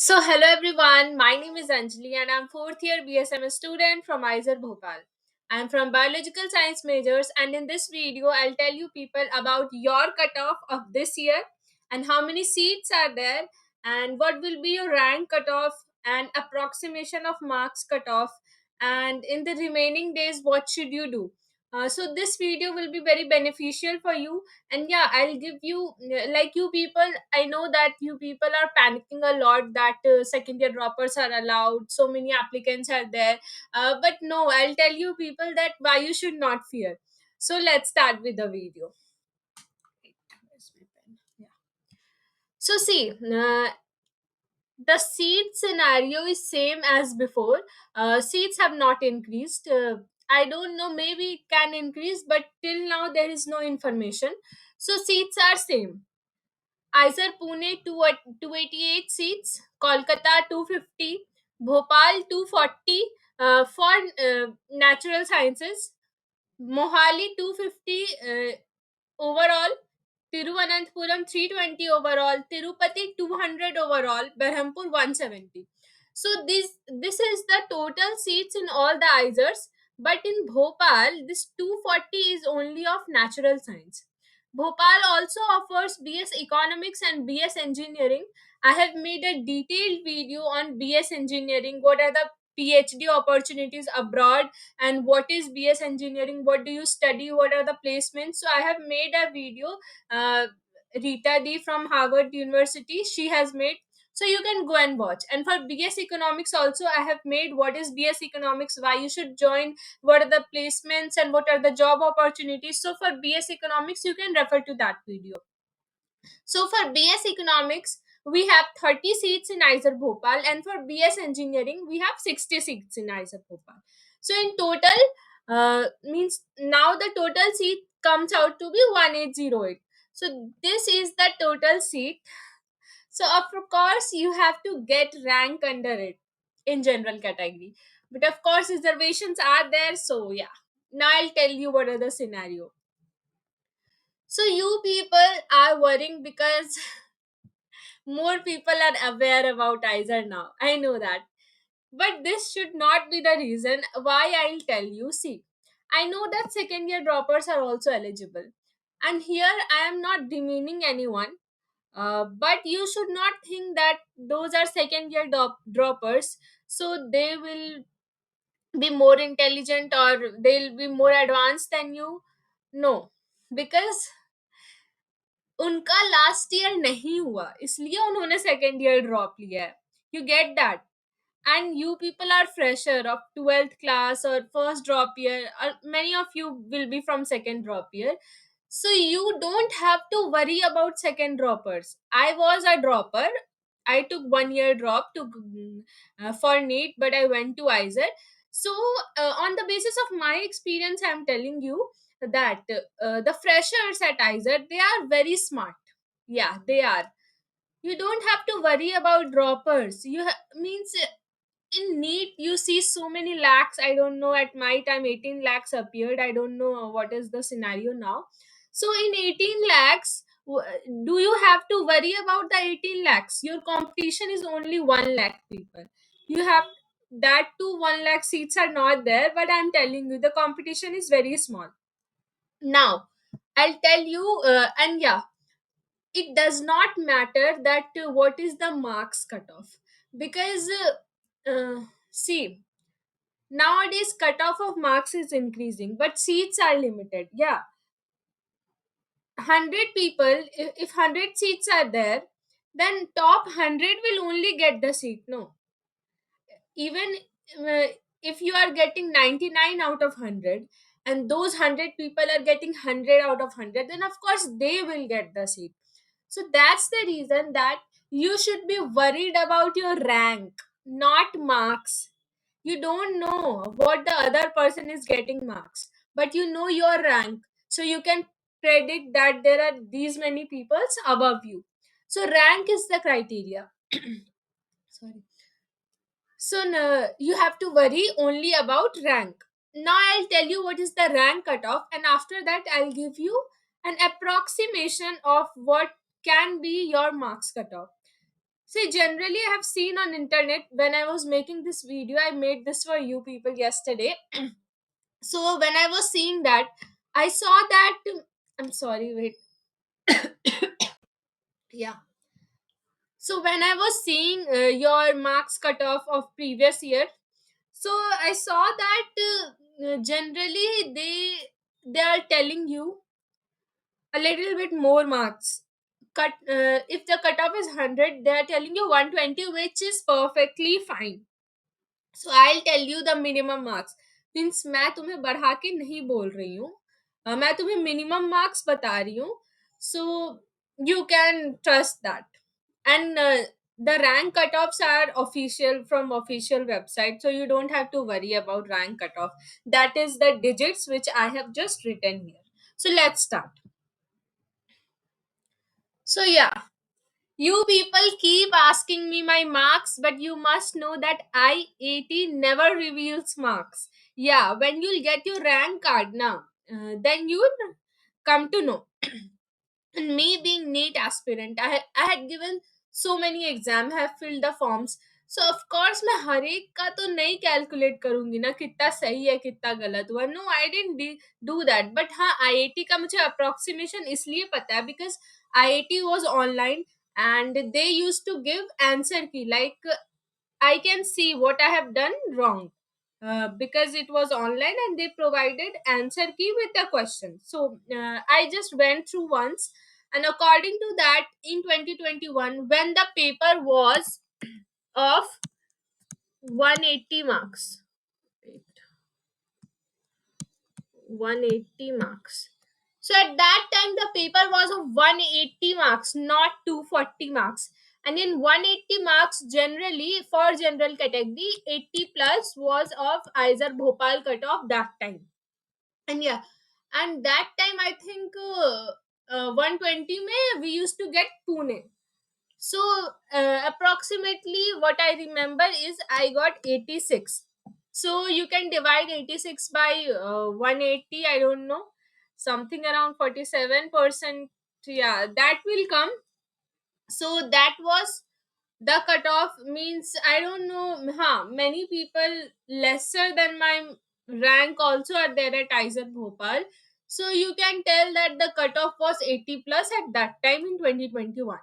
So, hello everyone. My name is Anjali and I'm fourth year BSM student from ISER Bhopal. I'm from biological science majors, and in this video, I'll tell you people about your cutoff of this year and how many seats are there and what will be your rank cutoff and approximation of marks cutoff, and in the remaining days, what should you do. So this video will be very beneficial for you, and yeah, I'll give you like you people, I know that you people are panicking a lot that second year droppers are allowed, so many applicants are there, but no, I'll tell you people that why you should not fear. So let's start with the video. Wait, where's my pen? Yeah. So see, the seat scenario is same as before. Seats have not increased. I don't know, maybe it can increase, but till now there is no information. So seats are same. Aizer Pune 288 seats, Kolkata 250, Bhopal 240 for natural sciences, Mohali 250 overall, Tiruvananthapuram 320 overall, Tirupati 200 overall, Berhampur 170. So this is the total seats in all the ISERs, but in Bhopal this 240 is only of natural science. Bhopal also offers BS Economics and BS Engineering. I have made a detailed video on BS Engineering, what are the PhD opportunities abroad, and what is BS Engineering, what do you study, what are the placements. So I have made a video. uh, Rita D from Harvard University, she has made, so you can go and watch. And for BS Economics also, I have made what is BS Economics, why you should join, what are the placements, and what are the job opportunities. So for BS Economics, you can refer to that video. So for BS Economics, we have 30 seats in ISER Bhopal, and for BS Engineering, we have 60 seats in ISER Bhopal. So in total, means now the total seat comes out to be 1808. So this is the total seat. So of course, you have to get rank under it in general category. But of course, reservations are there. So yeah, now I'll tell you what are the scenario. So you people are worrying because more people are aware about ISER now. I know that. But this should not be the reason why. I'll tell you. See, I know that second year droppers are also eligible. And here I am not demeaning anyone. But you should not think that those are second year droppers, so they will be more intelligent or they'll be more advanced than you. No, because उनका last year नहीं हुआ इसलिए उन्होंने second year drop लिया है. You get that. And you people are fresher of 12th class or first drop year, or many of you will be from second drop year, so you don't have to worry about second droppers. I was a dropper. I took 1 year drop to for NEET, but I went to ISER. So on the basis of my experience, I'm telling you that the freshers at ISER, they are very smart. Yeah, they are. You don't have to worry about droppers. Means in NEET you see so many lakhs. I don't know, at my time 18 lakhs appeared. I don't know what is the scenario now. So in 18 lakhs, do you have to worry about the 18 lakhs? Your competition is only 1 lakh people. You have that too, 1 lakh seats are not there, but I'm telling you the competition is very small. Now I'll tell you, and yeah, it does not matter that what is the marks cutoff, because see, nowadays cutoff of marks is increasing but seats are limited. Yeah, 100 people, if 100 seats are there, then top 100 will only get the seat. No, even uh, if you are getting 99 out of 100 and those 100 people are getting 100 out of 100, then of course they will get the seat. So that's the reason that you should be worried about your rank, not marks. You don't know what the other person is getting marks, but you know your rank. So you can predict that there are these many peoples above you. So rank is the criteria. Sorry. So you have to worry only about rank. Now I'll tell you what is the rank cutoff, and after that I'll give you an approximation of what can be your marks cutoff. See, generally I have seen on internet when I was making this video, I made this for you people yesterday. So when I was seeing that, I saw that, I'm sorry, wait. Yeah. So when I was seeing your marks cutoff of previous year, so I saw that generally they are telling you a little bit more marks. Cut if the cutoff is 100, they are telling you 120, which is perfectly fine. So I'll tell you the minimum marks. Means मैं तुम्हें बढ़ा के नहीं बोल रही हूँ, मैं तुम्हें मिनिमम मार्क्स बता रही हूँ. So you can trust that. And the rank cutoffs are official from official website, so you don't have to worry about rank cutoff. That is the digits which I have just written here. So let's start. So yeah, you people keep asking me my marks, but you must know that IAT never reveals marks. Yeah, when you'll get your rank card now, then you'll come to know. And me being NEET aspirant, I had given so many exam, have filled the forms. So of course मैं हर एक का तो नहीं calculate करूंगी ना कितना सही है कितना गलत हुआ. No I didn't do that. But हाँ आईआईटी का मुझे अप्रोक्सीमेशन इसलिए पता है because IIT was online and they used to give answer key, like I can see what I have done wrong, because it was online and they provided answer key with the question. So I just went through once, and according to that, in 2021 when the paper was of 180 marks, wait, 180 marks. So at that time, the paper was of 180 marks, not 240 marks. And in 180 marks, generally for general category, 80 plus was of either Bhopal cutoff that time. And yeah, and that time I think 120 May we used to get Pune. So approximately what I remember is I got 86. So you can divide 86 by 180, I don't know, something around 47%. Yeah, that will come. So that was the cutoff, means I don't know. Many people lesser than my rank also are there at Aizer Bhopal. So you can tell that the cutoff was 80 plus at that time in 2021.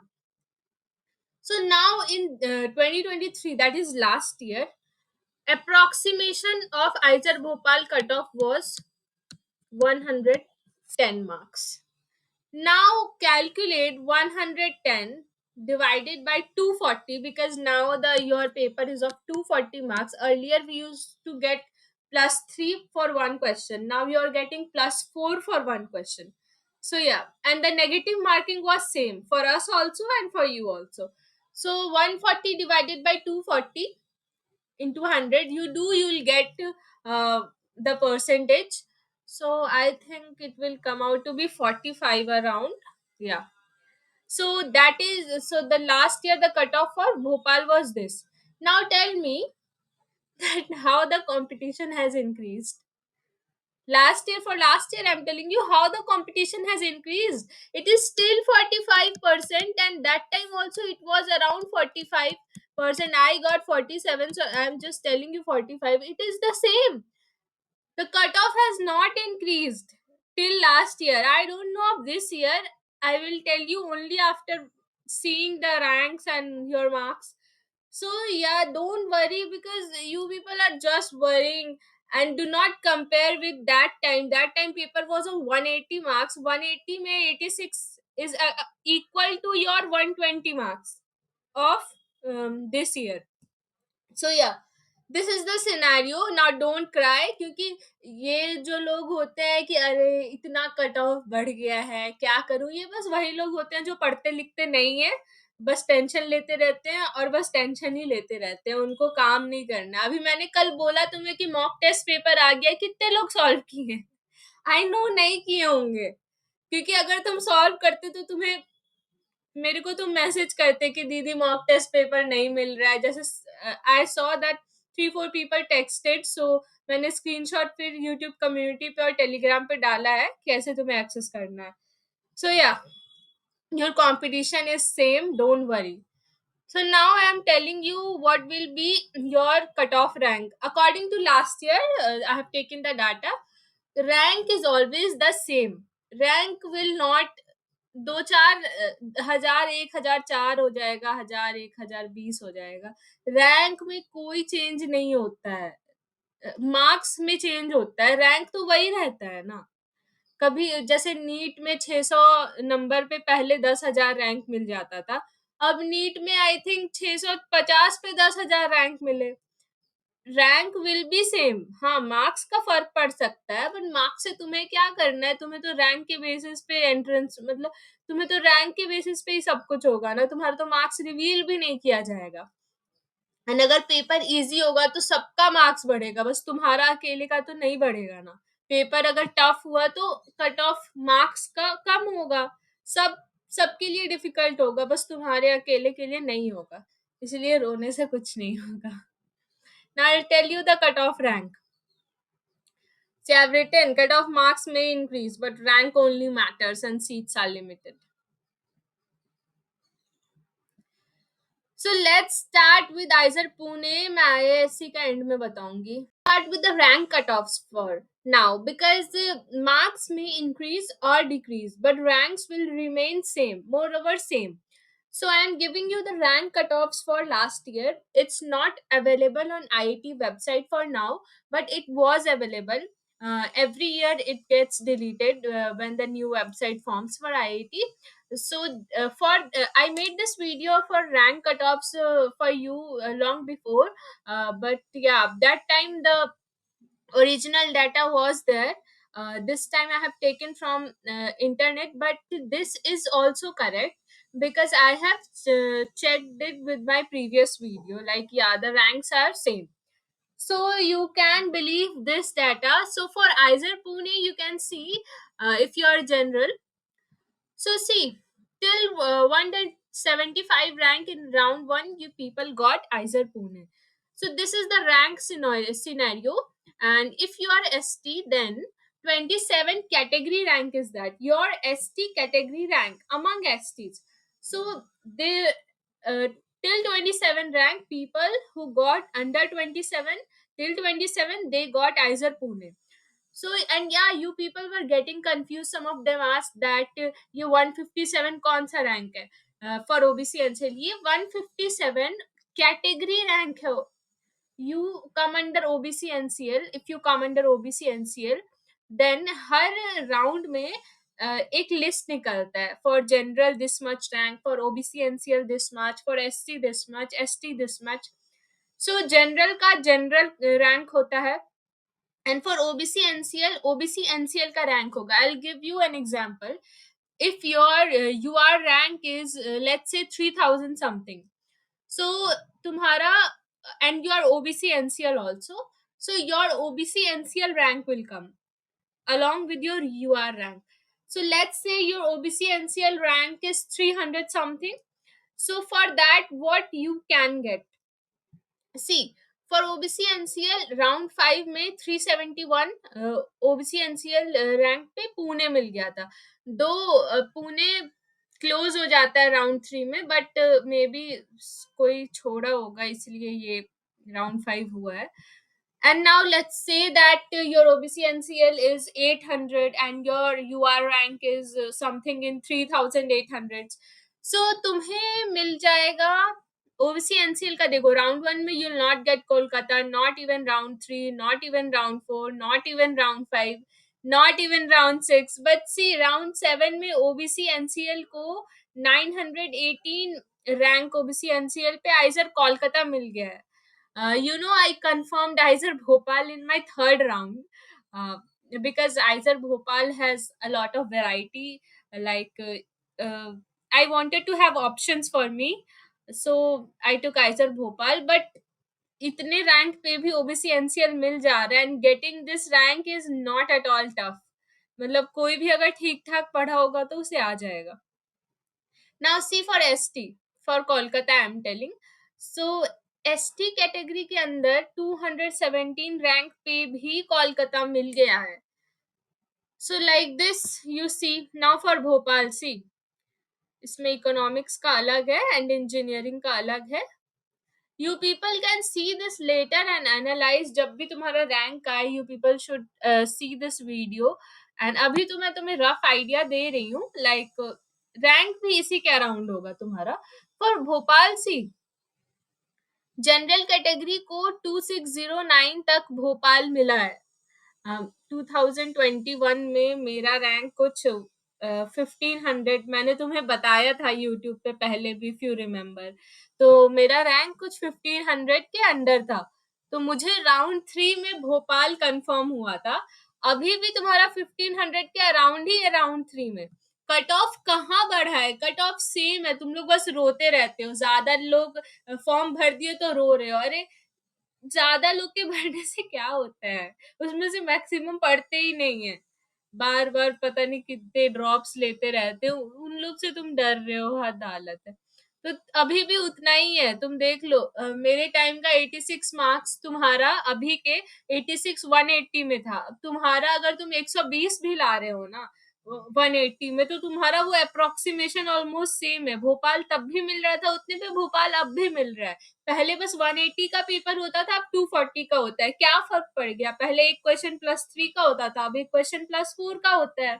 So now in 2023, that is last year, approximation of Aizer Bhopal cutoff was 110 marks. Now calculate 110 divided by 240, because now the your paper is of 240 marks. Earlier we used to get plus 3 for one question. Now you are getting plus 4 for one question. So yeah, and the negative marking was same for us also and for you also. So 140 divided by 240 into 100, you'll get uh, the percentage. So I think it will come out to be 45 around. Yeah. So that is, so the last year the cutoff for Bhopal was this. Now tell me that how the competition has increased. Last year I'm telling you how the competition has increased. It is still 45%, and that time also it was around 45%. I got 47, so I'm just telling you 45. It is the same. The cutoff has not increased till last year. I don't know of this year. I will tell you only after seeing the ranks and your marks. So yeah, don't worry, because you people are just worrying, and do not compare with that time. That time paper was of 180 marks. 180 may 86 is equal to your 120 marks of this year. So yeah, this is the scenario. Now don't cry, क्योंकि ये जो लोग होते हैं कि अरे इतना cut off बढ़ गया है क्या करूं, ये बस वही लोग होते हैं जो पढ़ते लिखते नहीं है, बस टेंशन लेते रहते हैं और बस टेंशन ही लेते रहते हैं, उनको काम नहीं करना. अभी मैंने कल बोला तुम्हें कि मॉक टेस्ट पेपर आ गया, कितने लोग सॉल्व किए हैं? आई नो नहीं किए होंगे, क्योंकि अगर तुम सॉल्व करते तो तुम्हें, मेरे को तुम मैसेज करते कि दीदी मॉक टेस्ट पेपर नहीं मिल रहा है. जैसे I saw that 3-4 people texted, so मैंने स्क्रीनशॉट फिर यूट्यूब कम्युनिटी पे और टेलीग्राम पे डाला है कैसे तुम्हें एक्सेस करना है. सो या, your competition is same, don't worry. So now I am telling you what will be your cutoff rank according to last year. I have taken the data. Rank is always the same. Rank will not दो चार हजार, 1004 हो जाएगा, 1001, 1020 हो जाएगा. Rank में कोई change नहीं होता है. मार्क्स में चेंज होता है, रैंक तो वही रहता है ना. कभी जैसे नीट में 600 नंबर पे पहले 10,000 रैंक मिल जाता था. अब नीट में आई थिंक 650 पे 10,000 रैंक मिले. Rank will be same. हाँ, मार्क्स का फर्क पड़ सकता है, बट मार्क्स से तुम्हें क्या करना है? तुम्हें तो रैंक के बेसिस पे एंट्रेंस, मतलब तुम्हें तो रैंक के बेसिस पे ही सब कुछ होगा ना. तुम्हारा तो मार्क्स रिवील भी नहीं किया जाएगा. एंड अगर पेपर इजी होगा तो सबका मार्क्स बढ़ेगा, बस तुम्हारा अकेले का तो नहीं बढ़ेगा ना. पेपर अगर टफ हुआ तो कट ऑफ मार्क्स का कम होगा. सब सबके लिए डिफिकल्ट होगा, बस तुम्हारे अकेले के लिए नहीं होगा. इसलिए रोने से कुछ नहीं होगा. Now I'll tell you the cutoff rank. See, I've written cutoff marks may increase, but rank only matters and seats are limited. So let's start with either Pune. मैं IISc का end में बताऊंगी. Start with the rank cutoffs for now, because the marks may increase or decrease, but ranks will remain same, moreover same. So I am giving you the rank cutoffs for last year. It's not available on IIT website for now, but it was available. Every year it gets deleted when the new website forms for IIT. So I made this video for rank cutoffs for you long before, but yeah, that time the original data was there. This time I have taken from internet, but this is also correct because I have checked it with my previous video. Like, yeah, the ranks are same, so you can believe this data. So for Aizer Pune, you can see if you are general. So see, till 175 rank in round 1, you people got Aizer Pune. So this is the rank scenario. And if you are ST, then 27 category rank is that. Your ST category rank among STs. So they till 27 rank, people who got under 27, till 27, they got Aizer Pune. So, and yeah, you people were getting confused. Some of them asked that ये 157 कौन सा rank है for OBC NCL. ये 157 category rank है. You come under OBC NCL. If you come under OBC NCL, then her round में एक list निकलता है. For general this much rank, for OBC NCL this much, for SC this much, ST this much. So general का general rank होता है, and for OBC NCL का rank होगा. I'll give you an example. If your UR rank is let's say 3000 something, so तुम्हारा and your OBC NCL also, so your OBC NCL rank will come along with your UR rank. So let's say your OBC NCL rank is 300 something. So for that, what you can get, see, for OBC NCL round 5 में 371 OBC NCL rank पे पुणे मिल गया था. दो Pune close हो जाता है round 3 में, but may be कोई छोड़ा होगा इसलिए ये राउंड 5 हुआ है. And now let's say that your OBC NCL is 800 and your UR rank is something in 3800. So तुम्हें मिल जाएगा OBC NCL का. देखो, राउंड 1 में you'll not get Kolkata, not even round 3, not even round 4, not even round 5, not even round 6. But see, round 7 में OBC NCL को 918 rank OBC NCL पे आइजर कोलकाता मिल गया है. I confirmed Aizer Bhopal in my third round because Aizer Bhopal has a lot of variety. Like, I wanted to have options for me, so I took Aizer Bhopal. But इतने rank पे भी OBC NCL मिल जा रहा है, and getting this rank is not at all tough. मतलब कोई भी अगर ठीक ठाक पढ़ा होगा तो उसे आ जाएगा. Now see, for ST, for Kolkata I am telling. So ST category के अंदर 217 रैंक पे भी कोलकाता मिल गया है. So like this you see. Now for Bhopal, see, इसमें इकोनॉमिक्स का अलग है एंड इंजीनियरिंग का अलग है. You people can see this later and analyze. जब भी तुम्हारा रैंक आए, you people should see this video. And अभी तो मैं तुम्हें रफ आइडिया दे रही हूँ, लाइक रैंक भी इसी के अराउंड होगा तुम्हारा. For Bhopal see general category को 2609 तक भोपाल मिला है. 2021 में मेरा रैंक कुछ 1500, मैंने तुम्हें बताया था यूट्यूब पे पहले भी, इफ यू रिमेम्बर. तो मेरा रैंक कुछ 1500 के अंडर था. तो मुझे राउंड 3 में भोपाल कंफर्म हुआ था. अभी भी तुम्हारा 1500 के अराउंड ही है राउंड 3 में. कट ऑफ कहाँ बढ़ा है? कट ऑफ सेम है. तुम लोग बस रोते रहते हो, ज्यादा लोग फॉर्म भर दिए तो रो रहे हो. अरे ज्यादा लोग के भरने से क्या होता है? उसमें से मैक्सिमम पढ़ते ही नहीं है, बार बार पता नहीं कितने ड्रॉप्स लेते रहते हो. उन लोग से तुम डर रहे हो, हद हालत है. तो अभी भी उतना ही है, तुम देख लो. मेरे टाइम का 86 मार्क्स तुम्हारा अभी के 86 180 में था. अब तुम्हारा अगर तुम 120 भी ला रहे हो ना 180 में, तो तुम्हारा वो अप्रोक्सीमेशन ऑलमोस्ट सेम है. भोपाल तब भी मिल रहा था उतने पे, भोपाल अब भी मिल रहा है. पहले बस 180 का पेपर होता था, अब 240 का होता है. क्या फर्क पड़ गया? पहले एक क्वेश्चन +3 का होता था, अब एक क्वेश्चन +4 का होता है.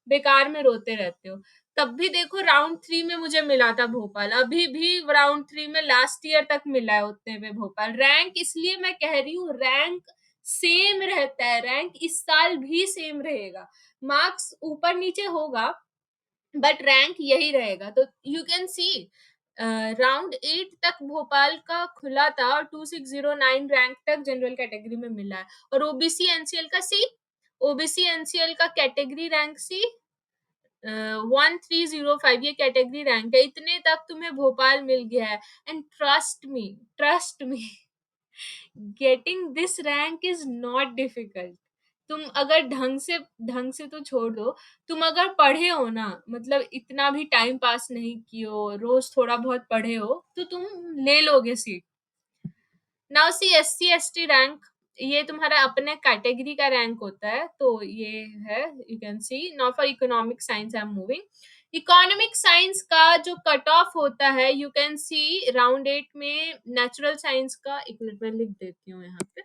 बेकार में रोते रहते हो. तब भी देखो राउंड 3 में मुझे मिला था भोपाल, अभी भी राउंड 3 में लास्ट ईयर तक मिला है उतने में भोपाल. रैंक इसलिए मैं कह रही हूँ, रैंक सेम रहता है, रैंक इस साल भी सेम रहेगा. मार्क्स ऊपर नीचे होगा बट रैंक यही रहेगा. तो यू कैन सी राउंड 8 तक भोपाल का खुला था और 2609 रैंक तक जनरल कैटेगरी में मिला है. और ओबीसी एनसीएल का सी, ओबीसी एनसीएल का कैटेगरी रैंक सी 1305, ये कैटेगरी रैंक है. इतने तक तुम्हें भोपाल मिल गया है. And trust me getting this rank is not difficult. तुम अगर ढंग से तो छोड़ दो, तुम अगर पढ़े हो ना, मतलब इतना भी टाइम पास नहीं किए हो, रोज थोड़ा बहुत पढ़े हो, तो तुम ले लोगे seat. Now see SC ST rank, ये तुम्हारा अपने कैटेगरी का रैंक होता है. तो ये है, you can see. Now for economic science I am moving. Economic science का जो कट ऑफ होता है, यू कैन सी राउंड 8 में नेचुरल साइंस का, एक मिनट में लिख देती हूँ यहाँ पे,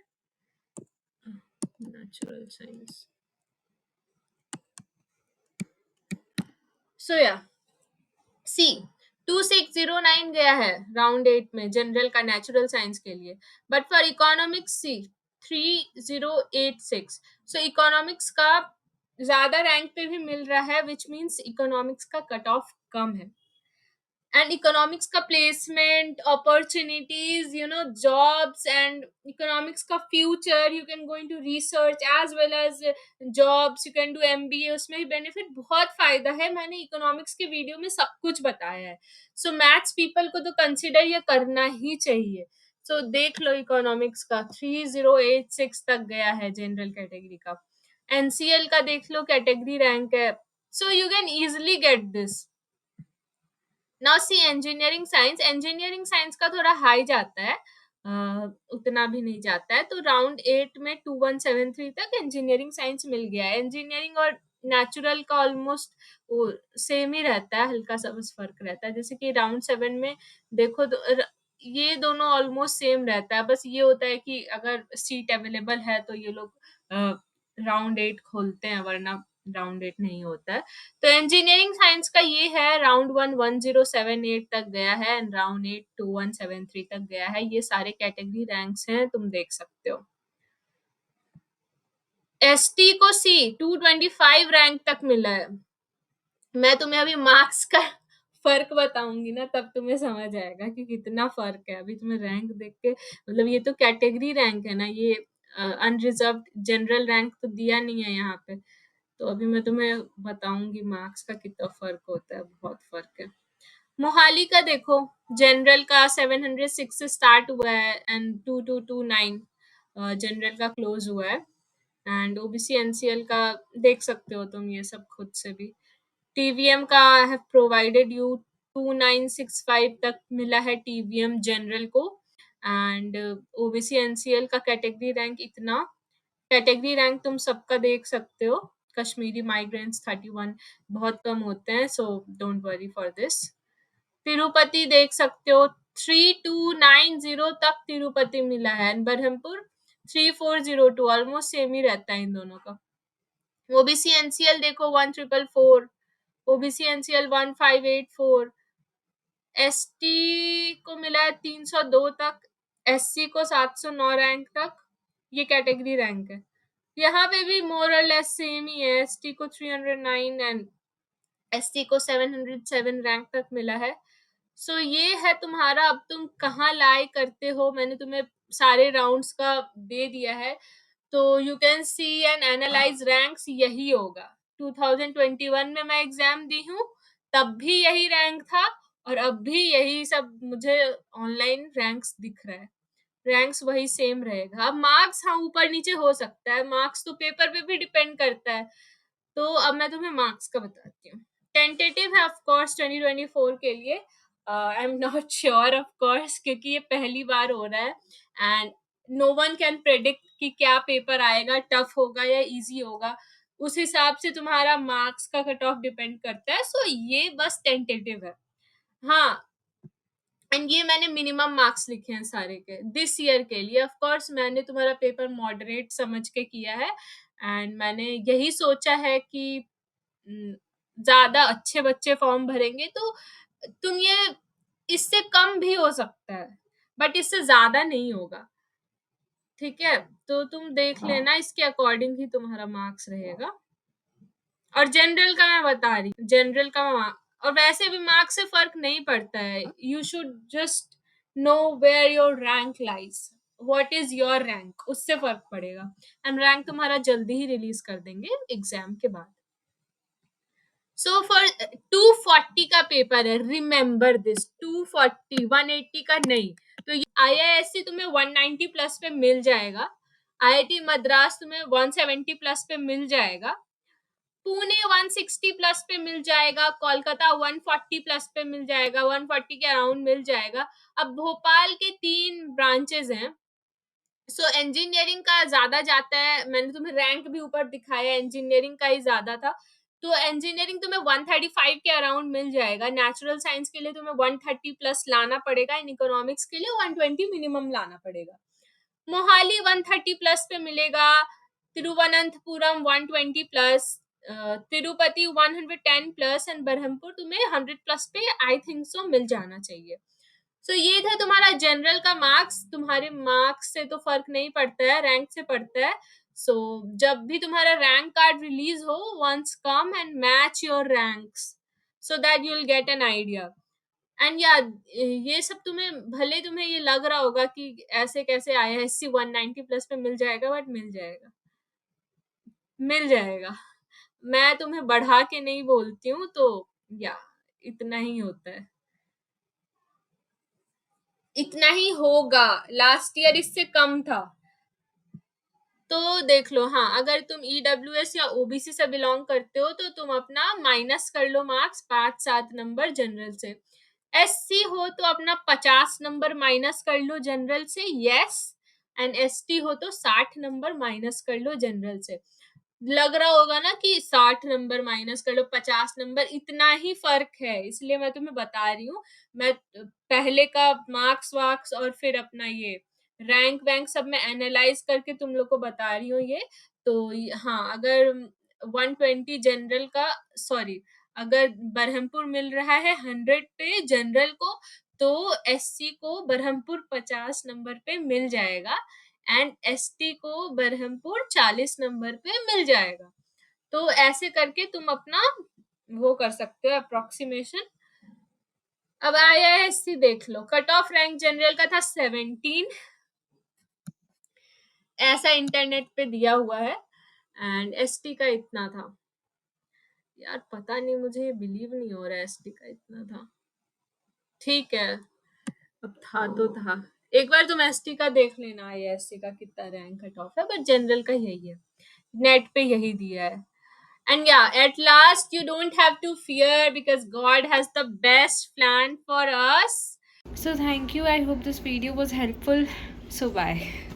नेचुरल साइंस. सो या सी 2609 गया है राउंड 8 में जनरल का नेचुरल साइंस के लिए. But for economics see 3086. So economics का ज्यादा रैंक पे भी मिल रहा है, विच मीन्स इकोनॉमिक्स का कट ऑफ कम है. and economics का placement opportunities, jobs, and economics का future, you can go into research as well as jobs, you can do MBA, उसमें भी benefit बहुत फायदा है. मैंने economics के वीडियो में सब कुछ बताया है. so maths people को तो consider ये करना ही चाहिए. so देख लो economics का 3086 तक गया है जनरल कैटेगरी का. NCL का देख लो कैटेगरी रैंक है. so you can easily get this. Now see engineering science का थोड़ा हाई जाता है, उतना भी नहीं जाता है. तो राउंड 8 में 2173 तक इंजीनियरिंग साइंस मिल गया है. इंजीनियरिंग और नेचुरल का ऑलमोस्ट सेम ही रहता है, हल्का सा बस फर्क रहता है. जैसे कि राउंड 7 में देखो तो ये दोनों ऑलमोस्ट सेम रहता है. बस ये होता है कि अगर सीट अवेलेबल है तो ये लोग राउंड 8 खोलते हैं, वरना राउंड 8 नहीं होता है. तो इंजीनियरिंग साइंस का ये है, राउंड 1 1078 तक गया है एंड राउंड 8 2173 तक गया है. ये सारे कैटेगरी रैंक्स हैं, तुम देख सकते हो. एसटी को सी 225 रैंक तक मिला है. मैं तुम्हें अभी मार्क्स का फर्क बताऊंगी ना, तब तुम्हें समझ आएगा कि कितना फर्क है. अभी तुम्हें रैंक देख के, मतलब ये तो कैटेगरी रैंक है ना, ये अनरिजर्व जनरल रैंक तो दिया नहीं है यहाँ पे. तो अभी मैं तुम्हें बताऊंगी मार्क्स का कितना फर्क होता है, बहुत फर्क है. मोहाली का देखो, जनरल का 706 से स्टार्ट हुआ है एंड 2229 जनरल का क्लोज हुआ है. एंड ओबीसी एनसीएल का देख सकते हो तुम ये सब खुद से भी. टीवीएम का हैव प्रोवाइडेड यू 2965 तक मिला है टीवीएम जनरल को. एंड ओबीसी एनसीएल का कैटेगरी रैंक इतना, कैटेगरी रैंक तुम सबका देख सकते हो. कश्मीरी माइग्रेंट्स 31 बहुत कम होते हैं, so don't worry for this. Tirupati देख सकते हो 3290 तक तिरुपति मिला है, बरहमपुर 3402, ऑलमोस्ट सेम ही रहता है इन दोनों का। ओबीसी एनसीएल देखो 1444, ओबीसी एनसीएल 1584, एसटी को मिला है 302 तक, एससी को 709 रैंक तक, ये कैटेगरी रैंक है। यहाँ पे भी मोर और लेस सेम ही है, एसटी को 309 एंड एसटी को 707 रैंक तक मिला है। सो ये है तुम्हारा, अब तुम कहाँ लाई करते हो, मैंने तुम्हें सारे राउंड्स का दे दिया है, तो you can see and analyse ranks, यही होगा। 2021 में मैं एग्जाम दी हूँ, तब भी यही रैंक था, और अब भी यही सब मुझे ऑनलाइन रैंक्स दिख रहा है, रैंक्स वही सेम रहेगा। अब मार्क्स हाँ ऊपर नीचे हो सकता है, मार्क्स तो पेपर पे भी डिपेंड करता है। तो अब मैं तुम्हें मार्क्स का बताती हूँ। टेंटेटिव है ऑफ कोर्स 2024 के लिए, I am not sure of course, क्योंकि ये पहली बार हो रहा है and no one can predict कि क्या पेपर आएगा, टफ होगा या इजी होगा। उस हिसाब से तुम्हारा मार्क्स का कट ऑफ डिपेंड करता है, सो ये बस टेंटेटिव है। हाँ, एंड ये मैंने मिनिमम मार्क्स लिखे हैं सारे के दिस ईयर के लिए। ऑफ कोर्स मैंने तुम्हारा पेपर मॉडरेट समझ के किया है, एंड मैंने यही सोचा है कि ज्यादा अच्छे बच्चे फॉर्म भरेंगे तो तुम ये, इससे कम भी हो सकता है बट इससे ज्यादा नहीं होगा, ठीक है। तो तुम देख लेना, इसके अकॉर्डिंग ही तुम्हारा मार्क्स रहेगा। और जनरल का मैं बता रही हूँ, जनरल का और वैसे भी मार्क्स से फर्क नहीं पड़ता है, you should just know where your rank lies, what is your rank, उससे फर्क पड़ेगा। एंड रैंक तुम्हारा जल्दी ही रिलीज कर देंगे एग्जाम के बाद। सो फॉर 240 का पेपर है, रिमेंबर दिस, 240, 180 का नहीं। तो आईआईएससी तुम्हें 190 प्लस पे मिल जाएगा, आईआईटी मद्रास तुम्हें 170 प्लस पे मिल जाएगा, पुणे 160 प्लस पे मिल जाएगा, कोलकाता 140 प्लस पे मिल जाएगा, 140 के अराउंड मिल जाएगा। अब भोपाल के 3 ब्रांचेस हैं, सो इंजीनियरिंग का ज्यादा जाता है, मैंने तुम्हें रैंक भी ऊपर दिखाया, इंजीनियरिंग का ही ज्यादा था, तो इंजीनियरिंग तुम्हें 135 के अराउंड मिल जाएगा। नेचुरल साइंस के लिए तुम्हें 130 प्लस लाना पड़ेगा, इन इकोनॉमिक्स के लिए 120 मिनिमम लाना पड़ेगा। मोहाली 130 प्लस पे मिलेगा, Thiruvananthapuram 120 plus, Tirupati 110 plus and Berhampur तुम्हें 100 प्लस पे आई थिंक सो मिल जाना चाहिए। सो ये था तुम्हारा जनरल का मार्क्स, तुम्हारे मार्क्स से तो फर्क नहीं पड़ता है, रैंक से पड़ता है। सो जब भी तुम्हारा रैंक कार्ड रिलीज हो, once come and match your ranks so that you will get an idea. And या ये सब तुम्हें, भले तुम्हें ये लग रहा होगा कि ऐसे कैसे आईआईएससी 190 प्लस पे मिल जाएगा, बट मिल जाएगा, मिल जाएगा। मैं तुम्हें बढ़ा के नहीं बोलती हूँ, तो या इतना ही होता है, इतना ही होगा। लास्ट ईयर इससे कम था, तो देख लो। हाँ, अगर तुम ईडब्ल्यूएस या ओबीसी से बिलोंग करते हो तो तुम अपना माइनस कर लो मार्क्स 5-7 नंबर जनरल से, एससी हो तो अपना 50 नंबर माइनस कर लो जनरल से, यस, एंड एसटी हो तो 60 नंबर माइनस कर लो जनरल से। लग रहा होगा ना कि 60 नंबर माइनस कर लो, 50 नंबर, इतना ही फर्क है, इसलिए मैं तुम्हें बता रही हूँ। मैं पहले का मार्क्स वार्क्स और फिर अपना ये रैंक वैंक सब मैं एनालाइज करके तुम लोग को बता रही हूँ ये। तो हाँ, अगर 120 जनरल का, सॉरी, अगर बरहमपुर मिल रहा है 100 पे जनरल को, तो एससी को बरहमपुर 50 नंबर पे मिल जाएगा एंड एसटी को बरहमपुर 40 नंबर पे मिल जाएगा। तो ऐसे करके तुम अपना वो कर सकते हो अप्रोक्सीमेशन। अब आईआईएससी देख लो, कट ऑफ रैंक जनरल का था 17, ऐसा इंटरनेट पे दिया हुआ है, एंड एसटी का इतना था। यार पता नहीं, मुझे बिलीव नहीं हो रहा है एसटी का इतना था, ठीक है, अब था तो था। एक बार तुम एसटी का देख लेना, आईआईएससी का कितना रैंक कट ऑफ है, बट जनरल का यही है, नेट पे यही दिया है। And yeah, at last, you don't have to fear because God has the best plan for us. So, thank you. I hope this video was helpful. So, bye.